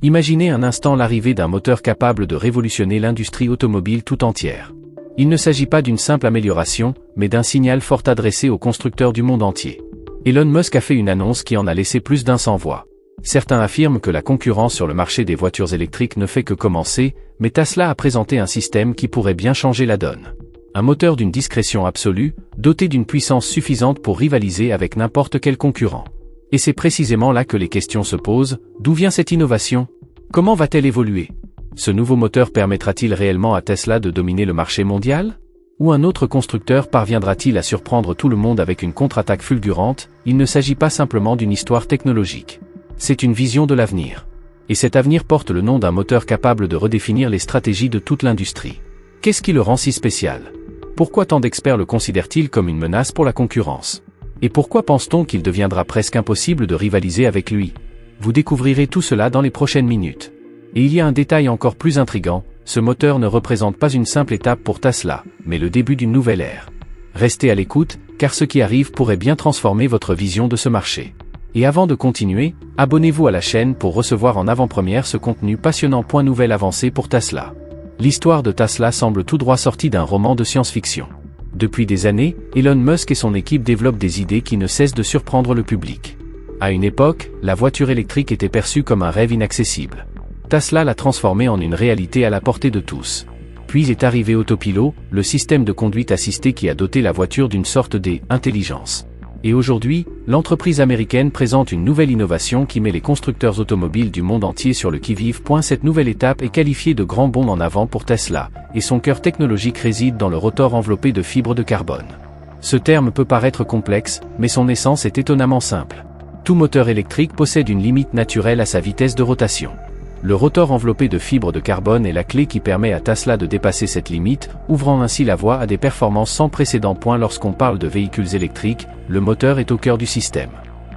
Imaginez un instant l'arrivée d'un moteur capable de révolutionner l'industrie automobile tout entière. Il ne s'agit pas d'une simple amélioration, mais d'un signal fort adressé aux constructeurs du monde entier. Elon Musk a fait une annonce qui en a laissé plus d'un sans voix. Certains affirment que la concurrence sur le marché des voitures électriques ne fait que commencer, mais Tesla a présenté un système qui pourrait bien changer la donne. Un moteur d'une discrétion absolue, doté d'une puissance suffisante pour rivaliser avec n'importe quel concurrent. Et c'est précisément là que les questions se posent, d'où vient cette innovation? Comment va-t-elle évoluer? Ce nouveau moteur permettra-t-il réellement à Tesla de dominer le marché mondial? Ou un autre constructeur parviendra-t-il à surprendre tout le monde avec une contre-attaque fulgurante? Il ne s'agit pas simplement d'une histoire technologique. C'est une vision de l'avenir. Et cet avenir porte le nom d'un moteur capable de redéfinir les stratégies de toute l'industrie. Qu'est-ce qui le rend si spécial? Pourquoi tant d'experts le considèrent-ils comme une menace pour la concurrence? Et pourquoi pense-t-on qu'il deviendra presque impossible de rivaliser avec lui? Vous découvrirez tout cela dans les prochaines minutes. Et il y a un détail encore plus intrigant, ce moteur ne représente pas une simple étape pour Tesla, mais le début d'une nouvelle ère. Restez à l'écoute, car ce qui arrive pourrait bien transformer votre vision de ce marché. Et avant de continuer, abonnez-vous à la chaîne pour recevoir en avant-première ce contenu passionnant. Nouvelle avancée pour Tesla. L'histoire de Tesla semble tout droit sortie d'un roman de science-fiction. Depuis des années, Elon Musk et son équipe développent des idées qui ne cessent de surprendre le public. À une époque, la voiture électrique était perçue comme un rêve inaccessible. Tesla l'a transformée en une réalité à la portée de tous. Puis est arrivé Autopilot, le système de conduite assistée qui a doté la voiture d'une sorte d'intelligence. Et aujourd'hui, l'entreprise américaine présente une nouvelle innovation qui met les constructeurs automobiles du monde entier sur le qui-vive. Cette nouvelle étape est qualifiée de grand bond en avant pour Tesla, et son cœur technologique réside dans le rotor enveloppé de fibres de carbone. Ce terme peut paraître complexe, mais son essence est étonnamment simple. Tout moteur électrique possède une limite naturelle à sa vitesse de rotation. Le rotor enveloppé de fibres de carbone est la clé qui permet à Tesla de dépasser cette limite, ouvrant ainsi la voie à des performances sans précédent. Lorsqu'on parle de véhicules électriques, le moteur est au cœur du système.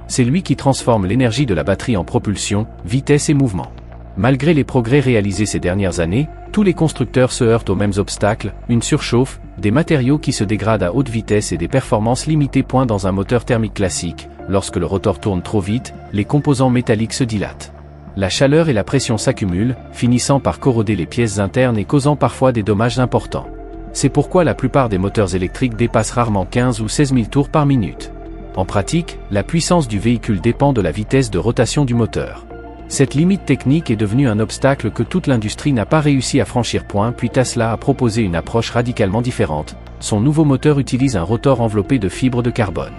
C'est lui qui transforme l'énergie de la batterie en propulsion, vitesse et mouvement. Malgré les progrès réalisés ces dernières années, tous les constructeurs se heurtent aux mêmes obstacles, une surchauffe, des matériaux qui se dégradent à haute vitesse et des performances limitées. Dans un moteur thermique classique, lorsque le rotor tourne trop vite, les composants métalliques se dilatent. La chaleur et la pression s'accumulent, finissant par corroder les pièces internes et causant parfois des dommages importants. C'est pourquoi la plupart des moteurs électriques dépassent rarement 15 ou 16 000 tours par minute. En pratique, la puissance du véhicule dépend de la vitesse de rotation du moteur. Cette limite technique est devenue un obstacle que toute l'industrie n'a pas réussi à franchir. Puis Tesla a proposé une approche radicalement différente. Son nouveau moteur utilise un rotor enveloppé de fibres de carbone.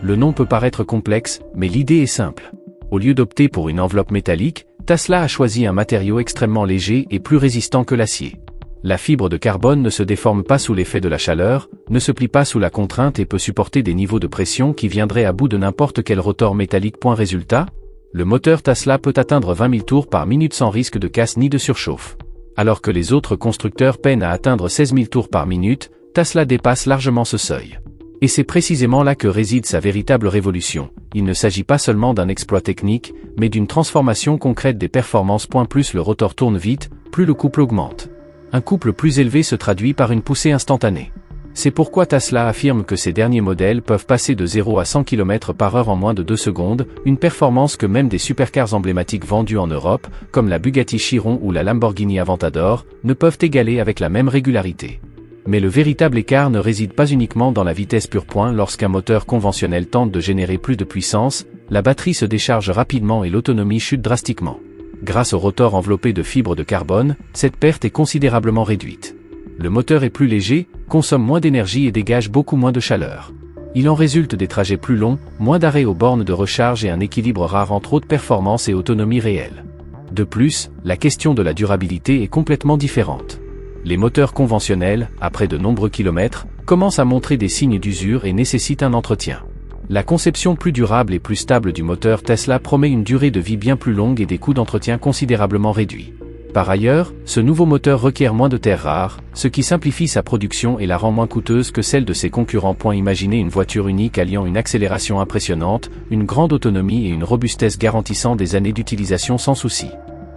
Le nom peut paraître complexe, mais l'idée est simple. Au lieu d'opter pour une enveloppe métallique, Tesla a choisi un matériau extrêmement léger et plus résistant que l'acier. La fibre de carbone ne se déforme pas sous l'effet de la chaleur, ne se plie pas sous la contrainte et peut supporter des niveaux de pression qui viendraient à bout de n'importe quel rotor métallique. Résultat, le moteur Tesla peut atteindre 20 000 tours par minute sans risque de casse ni de surchauffe. Alors que les autres constructeurs peinent à atteindre 16 000 tours par minute, Tesla dépasse largement ce seuil. Et c'est précisément là que réside sa véritable révolution. Il ne s'agit pas seulement d'un exploit technique, mais d'une transformation concrète des performances. Plus le rotor tourne vite, plus le couple augmente. Un couple plus élevé se traduit par une poussée instantanée. C'est pourquoi Tesla affirme que ces derniers modèles peuvent passer de 0 à 100 km/h en moins de 2 secondes, une performance que même des supercars emblématiques vendus en Europe, comme la Bugatti Chiron ou la Lamborghini Aventador, ne peuvent égaler avec la même régularité. Mais le véritable écart ne réside pas uniquement dans la vitesse pure. Lorsqu'un moteur conventionnel tente de générer plus de puissance, la batterie se décharge rapidement et l'autonomie chute drastiquement. Grâce au rotor enveloppé de fibres de carbone, cette perte est considérablement réduite. Le moteur est plus léger, consomme moins d'énergie et dégage beaucoup moins de chaleur. Il en résulte des trajets plus longs, moins d'arrêts aux bornes de recharge et un équilibre rare entre haute performance et autonomie réelle. De plus, la question de la durabilité est complètement différente. Les moteurs conventionnels, après de nombreux kilomètres, commencent à montrer des signes d'usure et nécessitent un entretien. La conception plus durable et plus stable du moteur Tesla promet une durée de vie bien plus longue et des coûts d'entretien considérablement réduits. Par ailleurs, ce nouveau moteur requiert moins de terres rares, ce qui simplifie sa production et la rend moins coûteuse que celle de ses concurrents. Imaginez une voiture unique alliant une accélération impressionnante, une grande autonomie et une robustesse garantissant des années d'utilisation sans souci.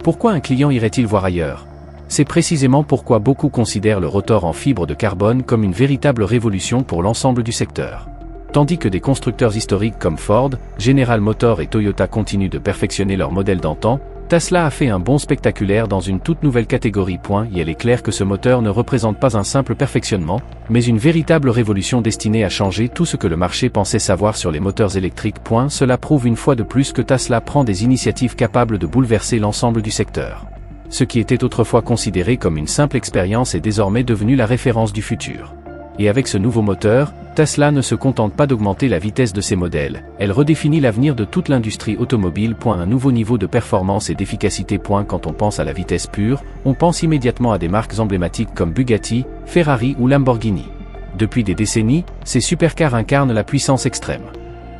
Pourquoi un client irait-il voir ailleurs ? C'est précisément pourquoi beaucoup considèrent le rotor en fibre de carbone comme une véritable révolution pour l'ensemble du secteur. Tandis que des constructeurs historiques comme Ford, General Motors et Toyota continuent de perfectionner leurs modèles d'antan, Tesla a fait un bond spectaculaire dans une toute nouvelle catégorie. Il est clair que ce moteur ne représente pas un simple perfectionnement, mais une véritable révolution destinée à changer tout ce que le marché pensait savoir sur les moteurs électriques. Cela prouve une fois de plus que Tesla prend des initiatives capables de bouleverser l'ensemble du secteur. Ce qui était autrefois considéré comme une simple expérience est désormais devenu la référence du futur. Et avec ce nouveau moteur, Tesla ne se contente pas d'augmenter la vitesse de ses modèles, elle redéfinit l'avenir de toute l'industrie automobile. Un nouveau niveau de performance et d'efficacité. Quand on pense à la vitesse pure, on pense immédiatement à des marques emblématiques comme Bugatti, Ferrari ou Lamborghini. Depuis des décennies, ces supercars incarnent la puissance extrême.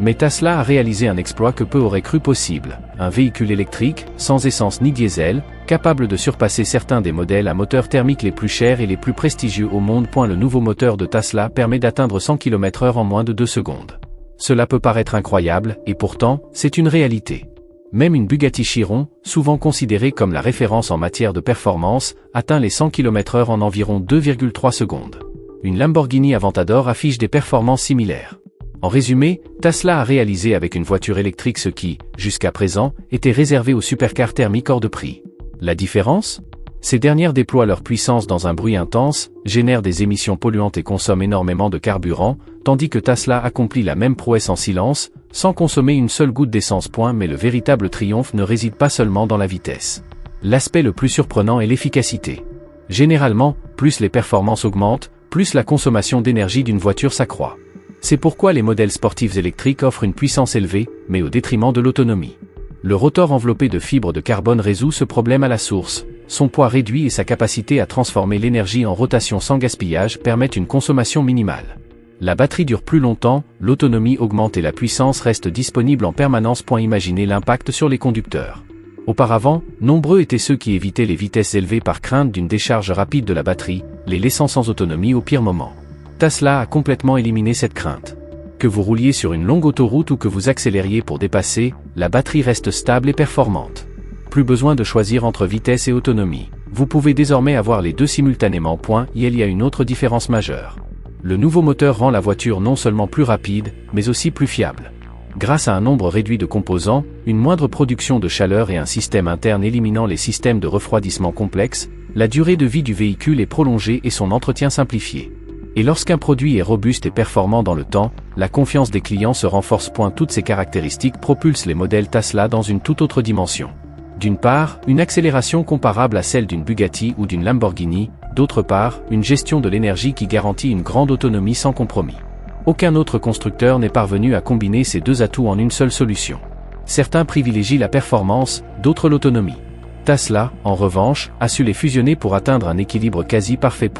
Mais Tesla a réalisé un exploit que peu auraient cru possible, un véhicule électrique, sans essence ni diesel, capable de surpasser certains des modèles à moteur thermique les plus chers et les plus prestigieux au monde. Le nouveau moteur de Tesla permet d'atteindre 100 km/h en moins de 2 secondes. Cela peut paraître incroyable, et pourtant, c'est une réalité. Même une Bugatti Chiron, souvent considérée comme la référence en matière de performance, atteint les 100 km/h en environ 2,3 secondes. Une Lamborghini Aventador affiche des performances similaires. En résumé, Tesla a réalisé avec une voiture électrique ce qui, jusqu'à présent, était réservé aux supercars thermiques hors de prix. La différence ? Ces dernières déploient leur puissance dans un bruit intense, génèrent des émissions polluantes et consomment énormément de carburant, tandis que Tesla accomplit la même prouesse en silence, sans consommer une seule goutte d'essence. Mais le véritable triomphe ne réside pas seulement dans la vitesse. L'aspect le plus surprenant est l'efficacité. Généralement, plus les performances augmentent, plus la consommation d'énergie d'une voiture s'accroît. C'est pourquoi les modèles sportifs électriques offrent une puissance élevée, mais au détriment de l'autonomie. Le rotor enveloppé de fibres de carbone résout ce problème à la source. Son poids réduit et sa capacité à transformer l'énergie en rotation sans gaspillage permettent une consommation minimale. La batterie dure plus longtemps, l'autonomie augmente et la puissance reste disponible en permanence. Imaginez l'impact sur les conducteurs. Auparavant, nombreux étaient ceux qui évitaient les vitesses élevées par crainte d'une décharge rapide de la batterie, les laissant sans autonomie au pire moment. Tesla a complètement éliminé cette crainte. Que vous rouliez sur une longue autoroute ou que vous accélériez pour dépasser, la batterie reste stable et performante. Plus besoin de choisir entre vitesse et autonomie. Vous pouvez désormais avoir les deux simultanément. Il y a une autre différence majeure. Le nouveau moteur rend la voiture non seulement plus rapide, mais aussi plus fiable. Grâce à un nombre réduit de composants, une moindre production de chaleur et un système interne éliminant les systèmes de refroidissement complexes, la durée de vie du véhicule est prolongée et son entretien simplifié. Et lorsqu'un produit est robuste et performant dans le temps, la confiance des clients se renforce. Toutes ces caractéristiques propulsent les modèles Tesla dans une toute autre dimension. D'une part, une accélération comparable à celle d'une Bugatti ou d'une Lamborghini, d'autre part, une gestion de l'énergie qui garantit une grande autonomie sans compromis. Aucun autre constructeur n'est parvenu à combiner ces deux atouts en une seule solution. Certains privilégient la performance, d'autres l'autonomie. Tesla, en revanche, a su les fusionner pour atteindre un équilibre quasi parfait.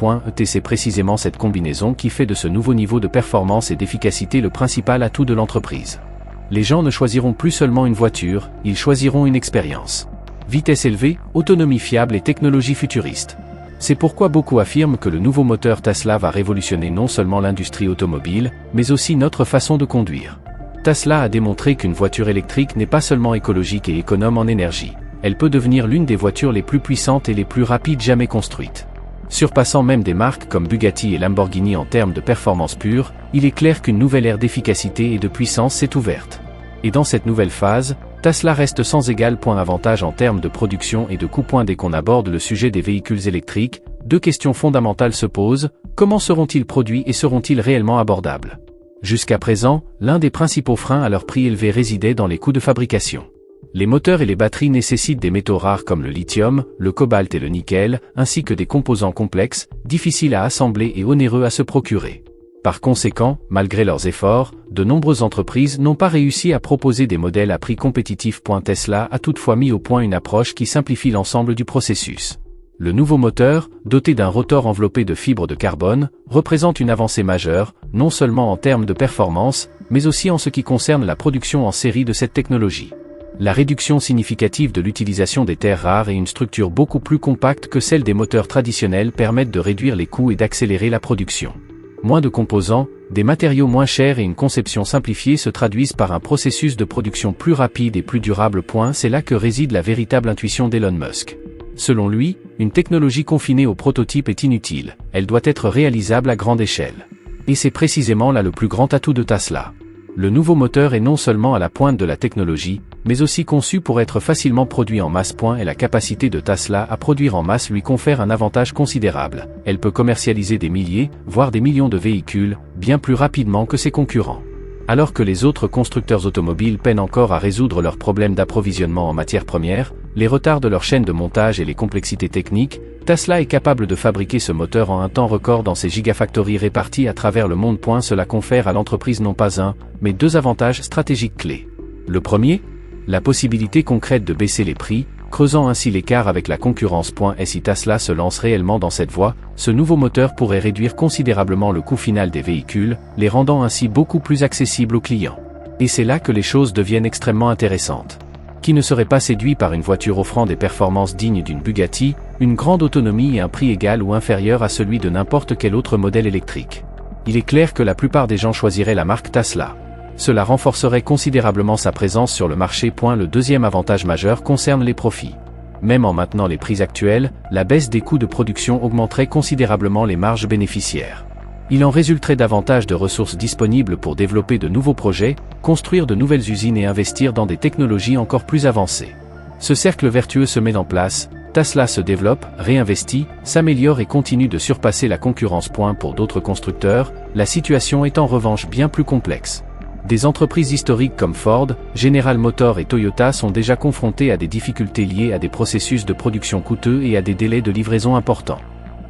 C'est précisément cette combinaison qui fait de ce nouveau niveau de performance et d'efficacité le principal atout de l'entreprise. Les gens ne choisiront plus seulement une voiture, ils choisiront une expérience. Vitesse élevée, autonomie fiable et technologie futuriste. C'est pourquoi beaucoup affirment que le nouveau moteur Tesla va révolutionner non seulement l'industrie automobile, mais aussi notre façon de conduire. Tesla a démontré qu'une voiture électrique n'est pas seulement écologique et économe en énergie. Elle peut devenir l'une des voitures les plus puissantes et les plus rapides jamais construites. Surpassant même des marques comme Bugatti et Lamborghini en termes de performance pure, il est clair qu'une nouvelle ère d'efficacité et de puissance s'est ouverte. Et dans cette nouvelle phase, Tesla reste sans égal. Avantage en termes de production et de coût. Dès qu'on aborde le sujet des véhicules électriques, deux questions fondamentales se posent: comment seront-ils produits et seront-ils réellement abordables? Jusqu'à présent, l'un des principaux freins à leur prix élevé résidait dans les coûts de fabrication. Les moteurs et les batteries nécessitent des métaux rares comme le lithium, le cobalt et le nickel, ainsi que des composants complexes, difficiles à assembler et onéreux à se procurer. Par conséquent, malgré leurs efforts, de nombreuses entreprises n'ont pas réussi à proposer des modèles à prix compétitifs. Tesla a toutefois mis au point une approche qui simplifie l'ensemble du processus. Le nouveau moteur, doté d'un rotor enveloppé de fibres de carbone, représente une avancée majeure, non seulement en termes de performance, mais aussi en ce qui concerne la production en série de cette technologie. La réduction significative de l'utilisation des terres rares et une structure beaucoup plus compacte que celle des moteurs traditionnels permettent de réduire les coûts et d'accélérer la production. Moins de composants, des matériaux moins chers et une conception simplifiée se traduisent par un processus de production plus rapide et plus durable. C'est là que réside la véritable intuition d'Elon Musk. Selon lui, une technologie confinée au prototype est inutile, elle doit être réalisable à grande échelle. Et c'est précisément là le plus grand atout de Tesla. Le nouveau moteur est non seulement à la pointe de la technologie, mais aussi conçu pour être facilement produit en masse. Et la capacité de Tesla à produire en masse lui confère un avantage considérable. Elle peut commercialiser des milliers, voire des millions de véhicules, bien plus rapidement que ses concurrents. Alors que les autres constructeurs automobiles peinent encore à résoudre leurs problèmes d'approvisionnement en matières premières, les retards de leur chaîne de montage et les complexités techniques, Tesla est capable de fabriquer ce moteur en un temps record dans ses gigafactories réparties à travers le monde. Cela confère à l'entreprise non pas un, mais deux avantages stratégiques clés. Le premier, la possibilité concrète de baisser les prix, creusant ainsi l'écart avec la concurrence. Et si Tesla se lance réellement dans cette voie, ce nouveau moteur pourrait réduire considérablement le coût final des véhicules, les rendant ainsi beaucoup plus accessibles aux clients. Et c'est là que les choses deviennent extrêmement intéressantes. Qui ne serait pas séduit par une voiture offrant des performances dignes d'une Bugatti, une grande autonomie et un prix égal ou inférieur à celui de n'importe quel autre modèle électrique? Il est clair que la plupart des gens choisiraient la marque Tesla. Cela renforcerait considérablement sa présence sur le marché. Le deuxième avantage majeur concerne les profits. Même en maintenant les prix actuels, la baisse des coûts de production augmenterait considérablement les marges bénéficiaires. Il en résulterait davantage de ressources disponibles pour développer de nouveaux projets, construire de nouvelles usines et investir dans des technologies encore plus avancées. Ce cercle vertueux se met en place, Tesla se développe, réinvestit, s'améliore et continue de surpasser la concurrence. Pour d'autres constructeurs, la situation est en revanche bien plus complexe. Des entreprises historiques comme Ford, General Motors et Toyota sont déjà confrontées à des difficultés liées à des processus de production coûteux et à des délais de livraison importants.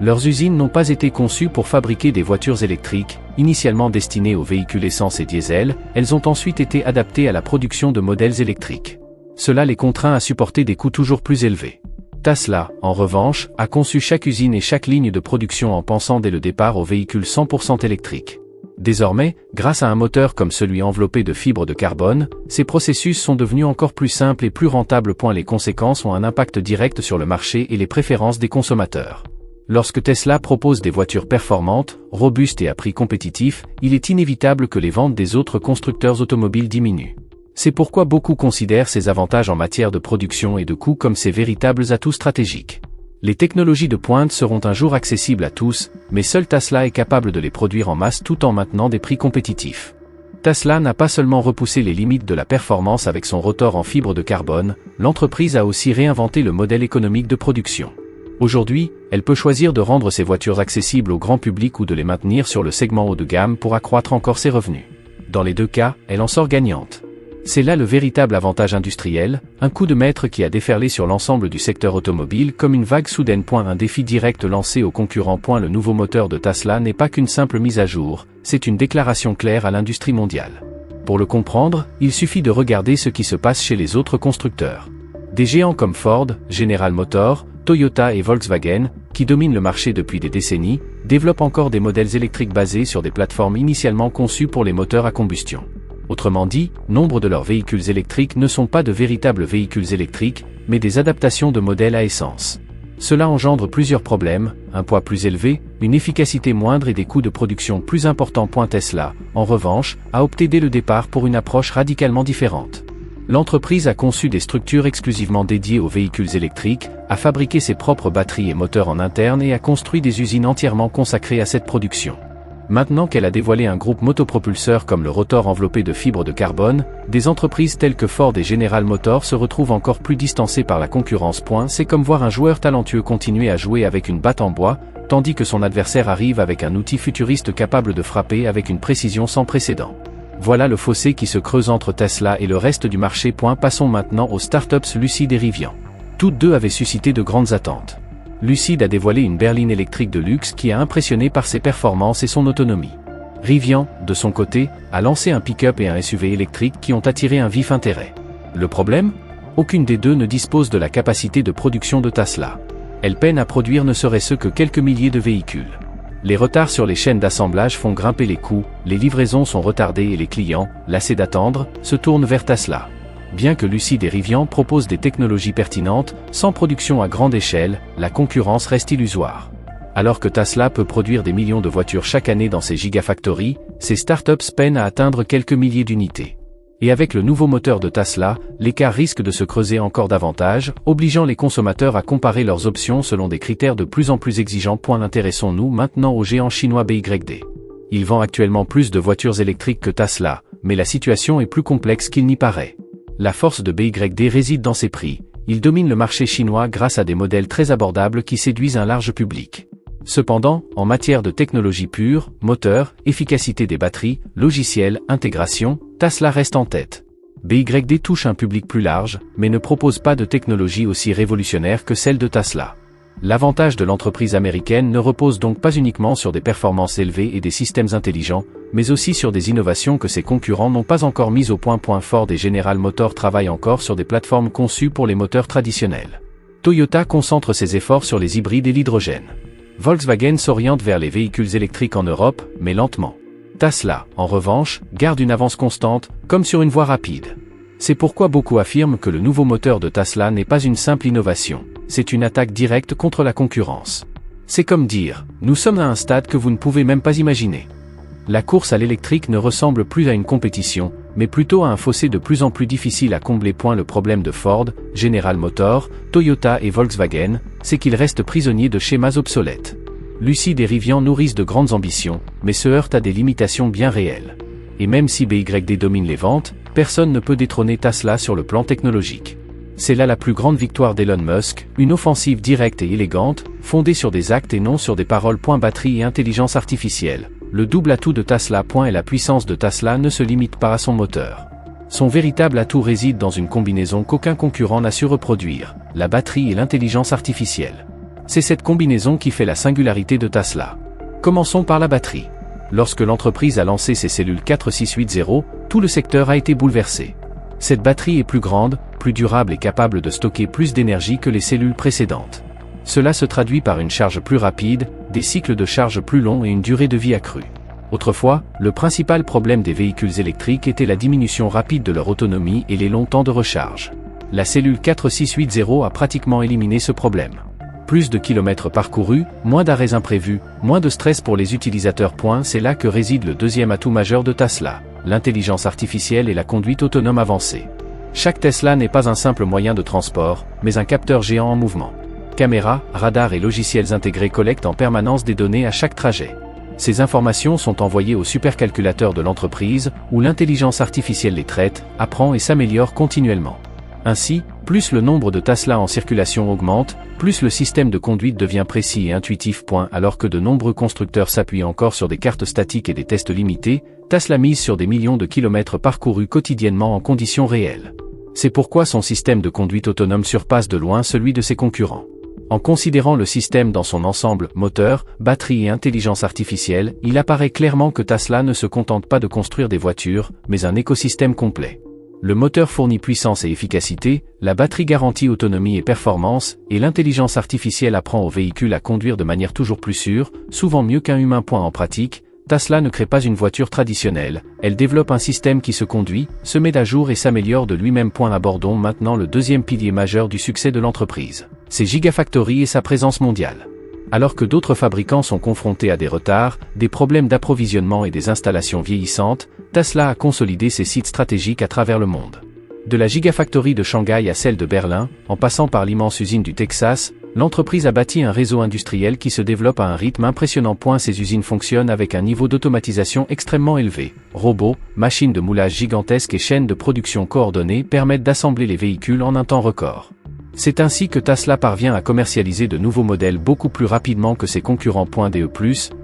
Leurs usines n'ont pas été conçues pour fabriquer des voitures électriques, initialement destinées aux véhicules essence et diesel, elles ont ensuite été adaptées à la production de modèles électriques. Cela les contraint à supporter des coûts toujours plus élevés. Tesla, en revanche, a conçu chaque usine et chaque ligne de production en pensant dès le départ aux véhicules 100% électriques. Désormais, grâce à un moteur comme celui enveloppé de fibres de carbone, ces processus sont devenus encore plus simples et plus rentables. Les conséquences ont un impact direct sur le marché et les préférences des consommateurs. Lorsque Tesla propose des voitures performantes, robustes et à prix compétitif, il est inévitable que les ventes des autres constructeurs automobiles diminuent. C'est pourquoi beaucoup considèrent ces avantages en matière de production et de coût comme ces véritables atouts stratégiques. Les technologies de pointe seront un jour accessibles à tous, mais seul Tesla est capable de les produire en masse tout en maintenant des prix compétitifs. Tesla n'a pas seulement repoussé les limites de la performance avec son rotor en fibre de carbone, l'entreprise a aussi réinventé le modèle économique de production. Aujourd'hui, elle peut choisir de rendre ses voitures accessibles au grand public ou de les maintenir sur le segment haut de gamme pour accroître encore ses revenus. Dans les deux cas, elle en sort gagnante. C'est là le véritable avantage industriel, un coup de maître qui a déferlé sur l'ensemble du secteur automobile comme une vague soudaine. Un défi direct lancé aux concurrents. Le nouveau moteur de Tesla n'est pas qu'une simple mise à jour, c'est une déclaration claire à l'industrie mondiale. Pour le comprendre, il suffit de regarder ce qui se passe chez les autres constructeurs. Des géants comme Ford, General Motors, Toyota et Volkswagen, qui dominent le marché depuis des décennies, développent encore des modèles électriques basés sur des plateformes initialement conçues pour les moteurs à combustion. Autrement dit, nombre de leurs véhicules électriques ne sont pas de véritables véhicules électriques, mais des adaptations de modèles à essence. Cela engendre plusieurs problèmes, un poids plus élevé, une efficacité moindre et des coûts de production plus importants. Tesla, en revanche, a opté dès le départ pour une approche radicalement différente. L'entreprise a conçu des structures exclusivement dédiées aux véhicules électriques, a fabriqué ses propres batteries et moteurs en interne et a construit des usines entièrement consacrées à cette production. Maintenant qu'elle a dévoilé un groupe motopropulseur comme le rotor enveloppé de fibres de carbone, des entreprises telles que Ford et General Motors se retrouvent encore plus distancées par la concurrence. C'est comme voir un joueur talentueux continuer à jouer avec une batte en bois, tandis que son adversaire arrive avec un outil futuriste capable de frapper avec une précision sans précédent. Voilà le fossé qui se creuse entre Tesla et le reste du marché. Passons maintenant aux startups Lucid et Rivian. Toutes deux avaient suscité de grandes attentes. Lucid a dévoilé une berline électrique de luxe qui a impressionné par ses performances et son autonomie. Rivian, de son côté, a lancé un pick-up et un SUV électrique qui ont attiré un vif intérêt. Le problème ? Aucune des deux ne dispose de la capacité de production de Tesla. Elle peine à produire ne serait-ce que quelques milliers de véhicules. Les retards sur les chaînes d'assemblage font grimper les coûts, les livraisons sont retardées et les clients, lassés d'attendre, se tournent vers Tesla. Bien que Lucid et Rivian proposent des technologies pertinentes, sans production à grande échelle, la concurrence reste illusoire. Alors que Tesla peut produire des millions de voitures chaque année dans ses gigafactories, ces startups peinent à atteindre quelques milliers d'unités. Et avec le nouveau moteur de Tesla, l'écart risque de se creuser encore davantage, obligeant les consommateurs à comparer leurs options selon des critères de plus en plus exigeants. Intéressons-nous maintenant au géant chinois BYD. Il vend actuellement plus de voitures électriques que Tesla, mais la situation est plus complexe qu'il n'y paraît. La force de BYD réside dans ses prix. Il domine le marché chinois grâce à des modèles très abordables qui séduisent un large public. Cependant, en matière de technologie pure, moteur, efficacité des batteries, logiciel, intégration, Tesla reste en tête. BYD touche un public plus large, mais ne propose pas de technologie aussi révolutionnaire que celle de Tesla. L'avantage de l'entreprise américaine ne repose donc pas uniquement sur des performances élevées et des systèmes intelligents, mais aussi sur des innovations que ses concurrents n'ont pas encore mises au point. Ford et General Motors travaillent encore sur des plateformes conçues pour les moteurs traditionnels. Toyota concentre ses efforts sur les hybrides et l'hydrogène. Volkswagen s'oriente vers les véhicules électriques en Europe, mais lentement. Tesla, en revanche, garde une avance constante, comme sur une voie rapide. C'est pourquoi beaucoup affirment que le nouveau moteur de Tesla n'est pas une simple innovation, c'est une attaque directe contre la concurrence. C'est comme dire, nous sommes à un stade que vous ne pouvez même pas imaginer. La course à l'électrique ne ressemble plus à une compétition, mais plutôt à un fossé de plus en plus difficile à combler. Le problème de Ford, General Motors, Toyota et Volkswagen, c'est qu'ils restent prisonniers de schémas obsolètes. Lucid et Rivian nourrissent de grandes ambitions, mais se heurtent à des limitations bien réelles. Et même si BYD domine les ventes, personne ne peut détrôner Tesla sur le plan technologique. C'est là la plus grande victoire d'Elon Musk, une offensive directe et élégante, fondée sur des actes et non sur des paroles. Batterie et intelligence artificielle. Le double atout de Tesla. Et la puissance de Tesla ne se limite pas à son moteur. Son véritable atout réside dans une combinaison qu'aucun concurrent n'a su reproduire, la batterie et l'intelligence artificielle. C'est cette combinaison qui fait la singularité de Tesla. Commençons par la batterie. Lorsque l'entreprise a lancé ses cellules 4680, tout le secteur a été bouleversé. Cette batterie est plus grande, plus durable et capable de stocker plus d'énergie que les cellules précédentes. Cela se traduit par une charge plus rapide, des cycles de charge plus longs et une durée de vie accrue. Autrefois, le principal problème des véhicules électriques était la diminution rapide de leur autonomie et les longs temps de recharge. La cellule 4680 a pratiquement éliminé ce problème. Plus de kilomètres parcourus, moins d'arrêts imprévus, moins de stress pour les utilisateurs. C'est là que réside le deuxième atout majeur de Tesla, l'intelligence artificielle et la conduite autonome avancée. Chaque Tesla n'est pas un simple moyen de transport, mais un capteur géant en mouvement. Caméras, radars et logiciels intégrés collectent en permanence des données à chaque trajet. Ces informations sont envoyées au supercalculateur de l'entreprise, où l'intelligence artificielle les traite, apprend et s'améliore continuellement. Ainsi, plus le nombre de Tesla en circulation augmente, plus le système de conduite devient précis et intuitif. Alors que de nombreux constructeurs s'appuient encore sur des cartes statiques et des tests limités, Tesla mise sur des millions de kilomètres parcourus quotidiennement en conditions réelles. C'est pourquoi son système de conduite autonome surpasse de loin celui de ses concurrents. En considérant le système dans son ensemble, moteur, batterie et intelligence artificielle, il apparaît clairement que Tesla ne se contente pas de construire des voitures, mais un écosystème complet. Le moteur fournit puissance et efficacité, la batterie garantit autonomie et performance, et l'intelligence artificielle apprend au véhicule à conduire de manière toujours plus sûre, souvent mieux qu'un humain. En pratique, Tesla ne crée pas une voiture traditionnelle, elle développe un système qui se conduit, se met à jour et s'améliore de lui-même. Abordons maintenant le deuxième pilier majeur du succès de l'entreprise, ses gigafactories et sa présence mondiale. Alors que d'autres fabricants sont confrontés à des retards, des problèmes d'approvisionnement et des installations vieillissantes, Tesla a consolidé ses sites stratégiques à travers le monde. De la Gigafactory de Shanghai à celle de Berlin, en passant par l'immense usine du Texas, l'entreprise a bâti un réseau industriel qui se développe à un rythme impressionnant. Ces usines fonctionnent avec un niveau d'automatisation extrêmement élevé. Robots, machines de moulage gigantesques et chaînes de production coordonnées permettent d'assembler les véhicules en un temps record. C'est ainsi que Tesla parvient à commercialiser de nouveaux modèles beaucoup plus rapidement que ses concurrents. DE+,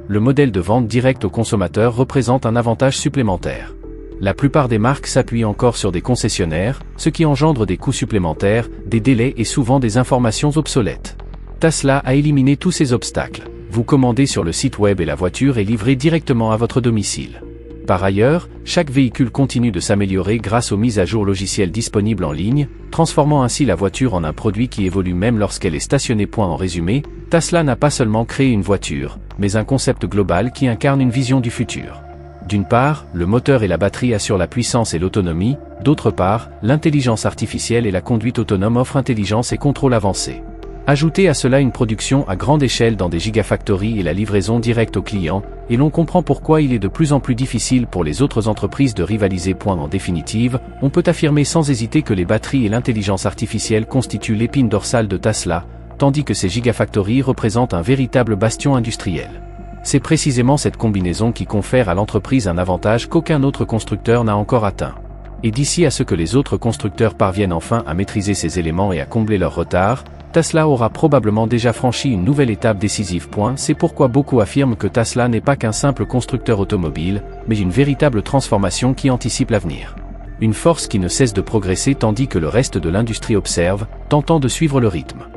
le modèle de vente directe aux consommateurs représente un avantage supplémentaire. La plupart des marques s'appuient encore sur des concessionnaires, ce qui engendre des coûts supplémentaires, des délais et souvent des informations obsolètes. Tesla a éliminé tous ces obstacles. Vous commandez sur le site web et la voiture est livrée directement à votre domicile. Par ailleurs, chaque véhicule continue de s'améliorer grâce aux mises à jour logicielles disponibles en ligne, transformant ainsi la voiture en un produit qui évolue même lorsqu'elle est stationnée. En résumé, Tesla n'a pas seulement créé une voiture, mais un concept global qui incarne une vision du futur. D'une part, le moteur et la batterie assurent la puissance et l'autonomie, d'autre part, l'intelligence artificielle et la conduite autonome offrent intelligence et contrôle avancé. Ajoutez à cela une production à grande échelle dans des gigafactories et la livraison directe aux clients, et l'on comprend pourquoi il est de plus en plus difficile pour les autres entreprises de rivaliser. En définitive, on peut affirmer sans hésiter que les batteries et l'intelligence artificielle constituent l'épine dorsale de Tesla, tandis que ces gigafactories représentent un véritable bastion industriel. C'est précisément cette combinaison qui confère à l'entreprise un avantage qu'aucun autre constructeur n'a encore atteint. Et d'ici à ce que les autres constructeurs parviennent enfin à maîtriser ces éléments et à combler leur retard, Tesla aura probablement déjà franchi une nouvelle étape décisive. C'est pourquoi beaucoup affirment que Tesla n'est pas qu'un simple constructeur automobile, mais une véritable transformation qui anticipe l'avenir. Une force qui ne cesse de progresser tandis que le reste de l'industrie observe, tentant de suivre le rythme.